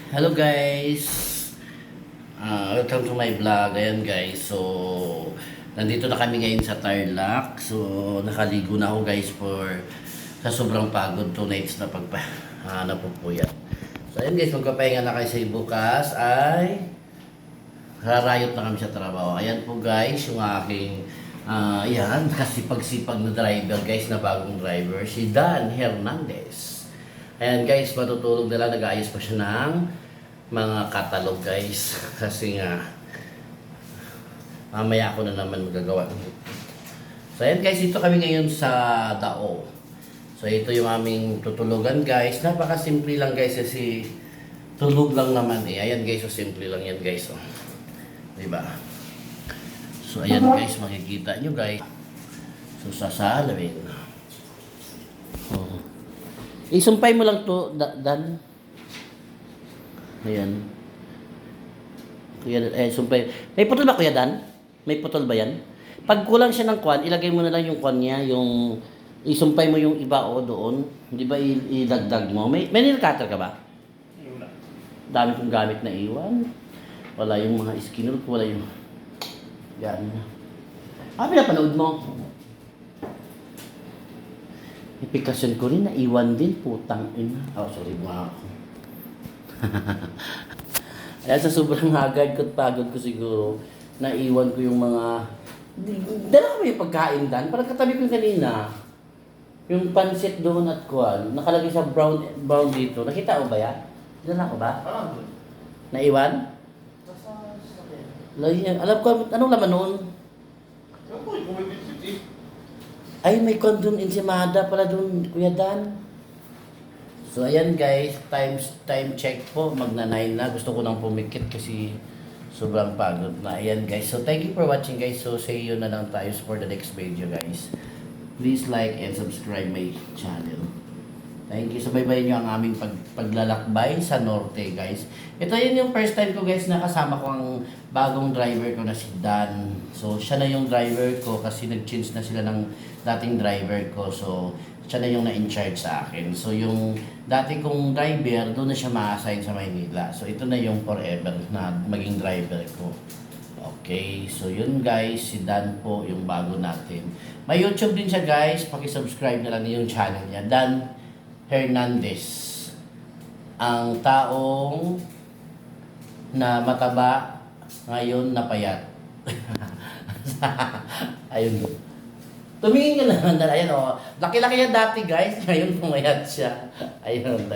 Hello guys! Welcome to my vlog. Ayan guys, so nandito na kami ngayon sa Tarlac. So nakaligo na ako guys sa sobrang pagod, 2 nights na napupuyat. So ayan guys, magpapahinga na kayo sa bukas ay rarayot na kami sa trabaho. Ayan po guys, yung aking ayan, kasipag-sipag na driver guys, na bagong driver, si Dan Hernandez. Ayan guys, matutulog na lang, nag-aayos pa siya ng mga catalog guys. Kasi nga, mamaya ako na naman magagawa. So ayan guys, ito kami ngayon sa Dao. So ito yung aming tutulugan guys. Napaka-simple lang guys kasi tulog lang naman eh. Ayan guys, so simple lang yan guys. Oh. Diba? So ayan guys, makikita nyo guys. So sasalawin. Isumpay mo lang to, Dan. Ayan. Kuya, sumpay. May putol ba, Kuya Dan? May putol ba yan? Pag kulang siya ng kwan, ilagay mo na lang yung kwan niya, yung isumpay mo yung iba o doon. Di ba ilagdag mo? May nail cutter ka ba? Wala. Dami kong gamit na iwan. Wala yung mga skinner ko, wala yung... Yan. Pinapanood mo? Ipikasyon ko rin, naiwan din, putang ina. Oh, sorry mga ako. Ayan, sa sobrang hagad ko at pagod ko siguro, naiwan ko yung mga... Dala ko yung pagkain, Dan. Parang katabi ko kanina. Yung pansit doon at kwan, nakalagay sa brown dito. Nakita mo ba yan? Dala ko ba? Naiwan? Alam ko, anong laman noon? Ay, may kwan doon, ensimada pala doon, Kuya Dan. So, ayan guys, time check po, magna-9 na. Gusto ko nang pumikit kasi sobrang pagod na. Ayan guys, so thank you for watching guys. So, see you na lang tayo for the next video guys. Please like and subscribe my channel. Thank you. So, bye-bye nyo ang aming paglalakbay sa Norte guys. Ito yun yung first time ko guys na kasama ko ang bagong driver ko na si Dan. So, siya na yung driver ko kasi nag-change na sila ng dating driver ko. So, siya na yung na-in-charge sa akin. So, yung dati kong driver, doon na siya ma-assign sa Maynila. So, ito na yung forever na maging driver ko. Okay. So, yun guys. Si Dan po yung bago natin. May YouTube din siya guys. Paki-subscribe na lang yung channel niya. Dan Hernandez. Ang taong na mataba, ngayon napayat. Ayun. Tumingin ka naman. Ayan o. Laki-laki yan dati guys. Ngayon pumayat siya. Ayun.